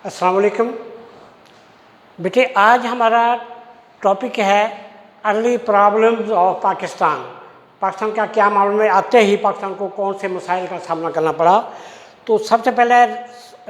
अस्सलाम वालेकुम। बेटे, आज हमारा टॉपिक है early problems of Pakistan. Pakistan का क्या मामले में आते ही पाकिस्तान को कौन से मसाइल का सामना करना पड़ा। तो सबसे पहले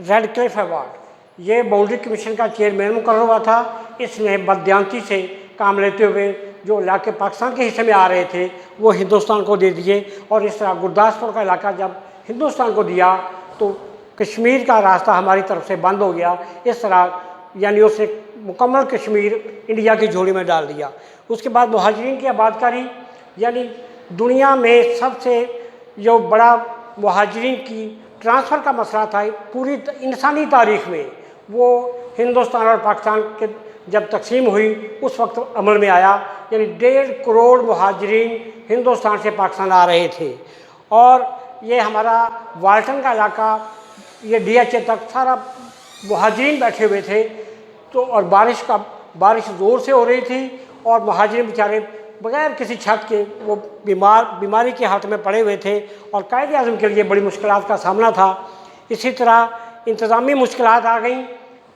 रेड क्लिफ अवार्ड, ये बाउंड्री कमीशन का चेयरमैन मुकर्रर हुआ था। इसने बदयांती से काम लेते हुए जो इलाके पाकिस्तान के हिस्से में आ रहे थे वो हिंदुस्तान को दे दिए, और इस तरह गुरदासपुर का इलाका जब हिंदुस्तान को दिया तो कश्मीर का रास्ता हमारी तरफ से बंद हो गया। इस तरह यानी उसने मुकम्मल कश्मीर इंडिया की झोली में डाल दिया। उसके बाद मुहाजिरीन की आबादकारी, यानी दुनिया में सबसे जो बड़ा मुहाजिरीन की ट्रांसफ़र का मसला था पूरी इंसानी तारीख़ में, वो हिंदुस्तान और पाकिस्तान के जब तकसीम हुई उस वक्त अमल में आया। यानी 1.5 करोड़ मुहाजिरीन हिंदुस्तान से पाकिस्तान आ रहे थे, और ये हमारा वाल्टन का इलाका, ये DHA तक सारा मुहाजिरीन बैठे हुए थे। तो और बारिश ज़ोर से हो रही थी, और मुहाजिरीन बेचारे बग़ैर किसी छत के वो बीमारी के हाथ में पड़े हुए थे, और कायदे आज़म के लिए बड़ी मुश्किलात का सामना था। इसी तरह इंतज़ामी मुश्किलात आ गई।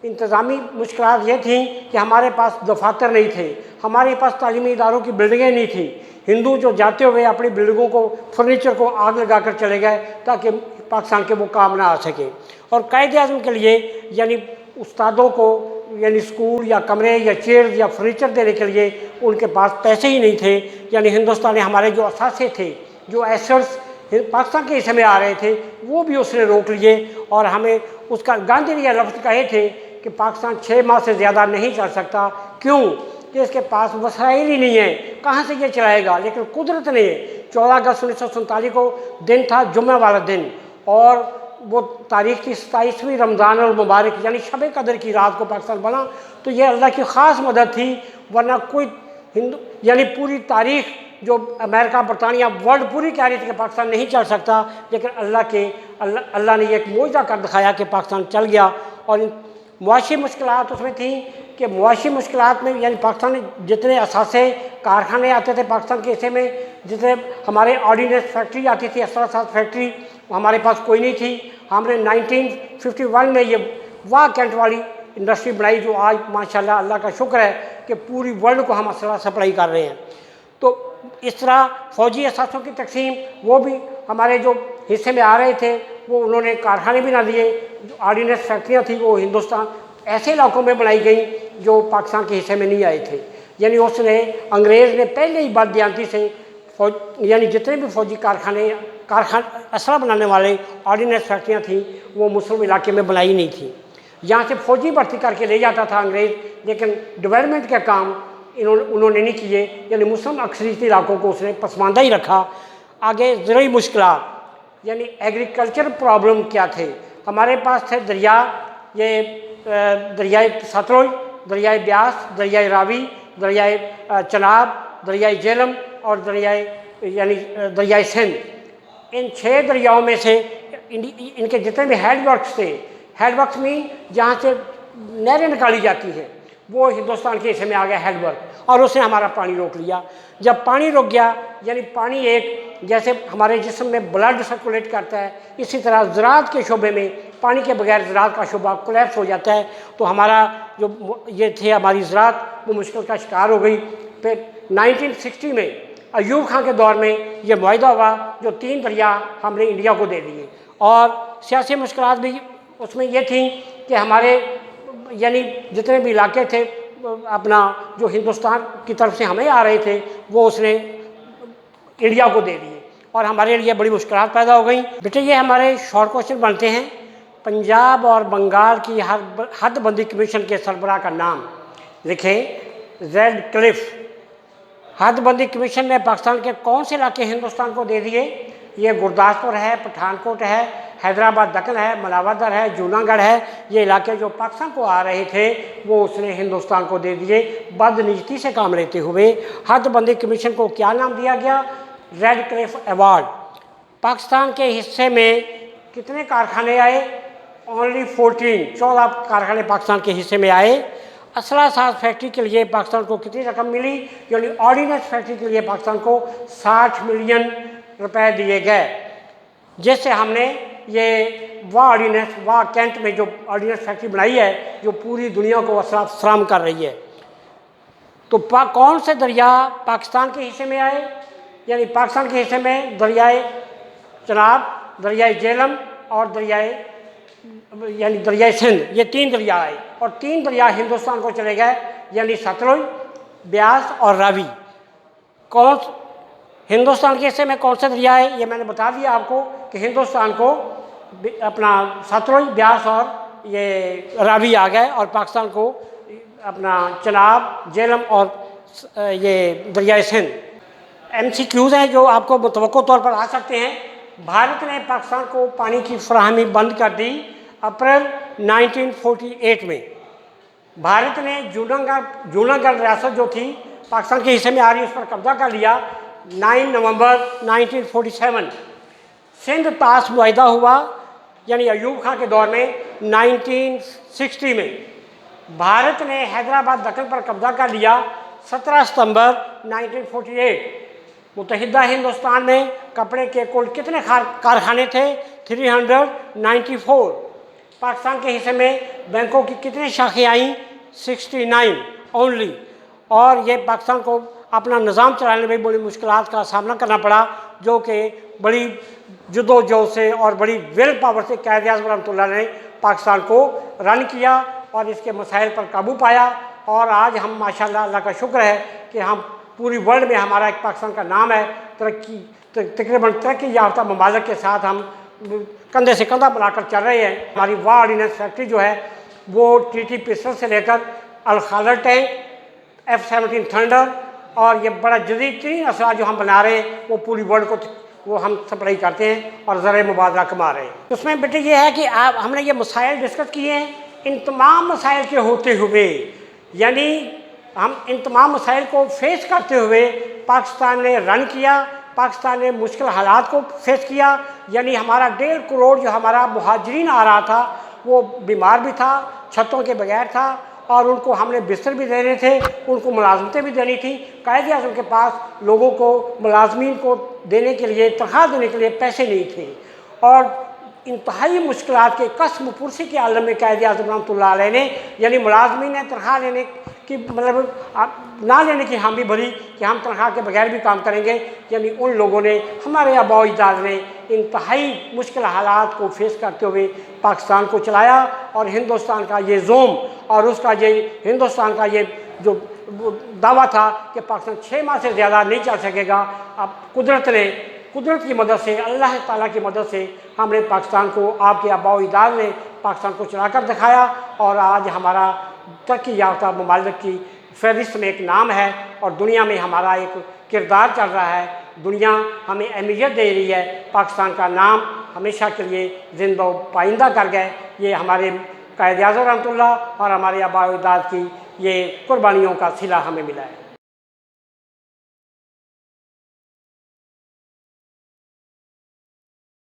इंतज़ामी मुश्किलात ये थी कि हमारे पास दफातर नहीं थे, हमारे पास तालीमी इदारों की बिल्डिंगें नहीं थी। हिंदू जो जाते हुए अपनी बिल्डिंगों को, फर्नीचर को आग लगा कर चले गए ताकि पाकिस्तान के वो काम ना आ सके। और कायदे आज़म के लिए यानी उस्तादों को यानी स्कूल या कमरे या चेयर या फर्नीचर देने के लिए उनके पास पैसे ही नहीं थे। यानी हिंदुस्तान ने हमारे जो असासे थे, जो एसेट्स पाकिस्तान के हिस्से में आ रहे थे, वो भी उसने रोक लिए। और हमें उसका गांधी ने यह लफ्ज़ कहे थे कि पाकिस्तान 6 माह से ज़्यादा नहीं चल सकता। क्यों? कि इसके पास वसाइल ही नहीं है, कहाँ से ये चलाएगा। लेकिन कुदरत ने 14 अगस्त 1947 को दिन था, जुम्मे वाला दिन, और वो तारीख़ थी 27वीं रमज़ान और मुबारक, यानी शब कदर की रात को पाकिस्तान बना। तो ये अल्लाह की ख़ास मदद थी, वरना कोई हिंदू यानी पूरी तारीख़ जो अमेरिका, बरतानिया, वर्ल्ड पूरी कह रही थी कि पाकिस्तान नहीं चल सकता, लेकिन अल्लाह ने एक मोइज़ा कर दिखाया कि पाकिस्तान चल गया। और मुआशी मुश्किलात उसमें थी कि मुआशी मुश्किलात में यानी पाकिस्तान में जितने असासे कारखाने आते थे पाकिस्तान के हिस्से में, जितने हमारे ऑर्डिनेंस फैक्ट्री आती थी, असरा फैक्ट्री, हमारे पास कोई नहीं थी। हमने 1951 में ये वाह कैंट वाली इंडस्ट्री बनाई, जो आज माशाल्लाह अल्लाह का शुक्र है कि पूरी वर्ल्ड को हम असला सप्लाई कर रहे हैं। तो इस तरह फ़ौजी असासों की तकसीम, वो भी हमारे जो हिस्से में आ रहे थे वो उन्होंने कारखाने भी ना दिए। जो ऑर्डिनेंस फैक्ट्रियाँ थी वो हिंदुस्तान ऐसे इलाकों में बनाई गई जो पाकिस्तान के हिस्से में नहीं आए थे। यानी उसने अंग्रेज़ ने पहले ही बदयांती से यानी जितने भी फ़ौजी कारखाने असला बनाने वाले ऑर्डिनेंस फैक्ट्रियाँ थी वो मुस्लिम इलाके में बनाई नहीं थी। यहाँ से फ़ौजी भर्ती करके ले जाता था अंग्रेज़, लेकिन डेवलपमेंट के काम उन्होंने नहीं किए। यानी मुस्लिम अक्सरियती इलाकों को उसने पसमानदा ही रखा। आगे ज़रूरी मुश्किलात, यानी एग्रीकल्चर प्रॉब्लम क्या थे। हमारे पास थे दरिया, ये दरियाए सतलुज, दरियाए ब्यास, दरियाए रावी, दरियाए चनाब, दरियाए झेलम और दरियाए सिंध। इन 6 दरियाओं में से इनके जितने भी हेडवर्क्स थे, हेडवर्क्स में जहाँ से नहरें निकाली जाती हैं, वो हिंदुस्तान के हिस्से में आ गया हेडवर्क, और उसने हमारा पानी रोक लिया। जब पानी रुक गया, यानी पानी एक जैसे हमारे जिस्म में ब्लड सर्कुलेट करता है, इसी तरह ज़राअत के शोबे में पानी के बगैर ज़राअत का शोबा कोलैप्स हो जाता है। तो हमारा जो ये थे हमारी ज़राअत वो मुश्किल का शिकार हो गई। फिर 1960 में अयूब खान के दौर में ये मुआहिदा हुआ, जो 3 दरिया हमने इंडिया को दे दिए। और सियासी मुश्किलात भी उसमें ये थी कि हमारे यानी जितने भी इलाके थे अपना जो हिंदुस्तान की तरफ से हमें आ रहे थे वो उसने इंडिया को दे दिए, और हमारे लिए बड़ी मुश्किलात पैदा हो गई। बेटे, ये हमारे शॉर्ट क्वेश्चन बनते हैं। पंजाब और बंगाल की हदबंदी कमीशन के सरबराह का नाम लिखें। Red Cliff. हदबंदी कमीशन ने पाकिस्तान के कौन से इलाके हिंदुस्तान को दे दिए? ये गुरदासपुर है, पठानकोट है, हैदराबाद दक्कन है, मलावदर है, जूनागढ़ है। ये इलाके जो पाकिस्तान को आ रहे थे वो उसने हिंदुस्तान को दे दिए बदनीयती से काम लेते हुए। हदबंदी कमीशन को क्या नाम दिया गया? Red Cliff award. पाकिस्तान के हिस्से में कितने कारखाने आए? ओनली 14 कारखाने पाकिस्तान के हिस्से में आए। असला साज फैक्ट्री के लिए पाकिस्तान को कितनी रकम मिली? यानी ऑर्डिनेंस फैक्ट्री के लिए पाकिस्तान को 60 मिलियन रुपए दिए गए, जिससे हमने ये वाह ऑर्डिनेंस, वाह कैंट में जो ऑर्डिनेंस फैक्ट्री बनाई है, जो पूरी दुनिया को असरात फराहम कर रही है। तो कौन से दरिया पाकिस्तान के हिस्से में आए? यानी पाकिस्तान के हिस्से में दरियाए चनाब, दरियाए झेलम और दरियाए सिंध, ये 3 दरिया आए। और 3 दरिया हिंदुस्तान को चले गए, यानी सतलुज, ब्यास और रावी। कौन हिंदुस्तान के हिस्से में कौन से दरिया है? ये मैंने बता दिया आपको कि हिंदुस्तान को अपना सतलुज, ब्यास और ये रावी आ गए, और पाकिस्तान को अपना चनाब, झेलम और ये दरियाए सिंध। MCQs हैं जो आपको मुतवक्को तौर पर आ सकते हैं। भारत ने पाकिस्तान को पानी की फराहमी बंद कर दी अप्रैल 1948 में। भारत ने जूनागढ़ रियासत जो थी पाकिस्तान के हिस्से में आ रही, उस पर कब्जा कर लिया 9 नवंबर 1947। सिंध ताश मुआहिदा हुआ, यानी अयूब खां के दौर में 1960 में। भारत ने हैदराबाद दक्कन पर कब्जा कर लिया 17 सितंबर 1948। मुत्तहिदा हिंदुस्तान में कपड़े के कुल कितने कारखाने थे? 394। पाकिस्तान के हिस्से में बैंकों की कितनी शाखें आईं? 69 ओनली। और ये पाकिस्तान को अपना निज़ाम चलाने में बड़ी मुश्किलात का सामना करना पड़ा, जो कि बड़ी जद्दोजहद से और बड़ी विल पावर से कायद-ए-आज़म रहमतुल्लाह ने पाकिस्तान को रन किया और इसके मसाइल पर काबू पाया। और आज हम माशाअल्लाह, अल्लाह का शुक्र है कि हम पूरी वर्ल्ड में हमारा एक पाकिस्तान का नाम है। तकरीबन तरक्की याफ्ता ममालिक के साथ हम कंधे से कंधा बनाकर चल रहे हैं। हमारी वाह ऑर्डिनेंस फैक्ट्री जो है वो TT पिस्टल से लेकर अल-खादर टैंक, F-17 थंडर और ये बड़ा जदीद तरीन असला जो हम बना रहे हैं वो पूरी वर्ल्ड को वो हम सप्लाई करते हैं और ज़र मुबादला कमा रहे हैं। उसमें बेटे ये है कि हमने ये मसाइल डिस्कस किए हैं। इन तमाम मसाइल के होते हुए, यानी हम इन तमाम मसाइल को फेस करते हुए पाकिस्तान ने रन किया, पाकिस्तान ने मुश्किल हालात को फेस किया। यानी हमारा 1.5 करोड़ जो हमारा मुहाजिरीन आ रहा था वो बीमार भी था, छतों के बगैर था, और उनको हमने बिस्तर भी देने थे, उनको मुलाजमतें भी देनी थी। कायद-ए-आज़म के पास लोगों को, मुलाजमीन को देने के लिए, तनख्वाह देने के लिए पैसे नहीं थे। और इंतहाई मुश्किलात के कसम पुरसी के आलम में कायद-ए-आज़म रहमतुल्लाह अलैह ने, यानी मुलाजमीन ने तनख्वाह लेने की मतलब ना लेने की हामी भरी कि हम तनख्वाह के बगैर भी काम करेंगे। यानी उन लोगों ने, हमारे आबा अजदाद ने इंतहाई मुश्किल हालात को फेस करते हुए पाकिस्तान को चलाया। और हिंदुस्तान का ये ज़ोम और उसका ये हिंदुस्तान का ये जो दावा था कि पाकिस्तान 6 माह से ज़्यादा नहीं चल सकेगा, अब कुदरत की मदद से, अल्लाह ताला की मदद से हमने पाकिस्तान को, आपके आबा अजदाद ने पाकिस्तान को चलाकर दिखाया। और आज हमारा तरक्की याफ्ता ममालिक की फहरिस्त में एक नाम है और दुनिया में हमारा एक किरदार चल रहा है। दुनिया हमें अहमियत दे रही है। पाकिस्तान का नाम हमेशा के लिए जिंदा पाइंदा कर गए। ये हमारे कायद-ए-आज़म रहमतुल्लाह और हमारे आबा अजदाद की ये कुर्बानियों का सिला हमें मिला है।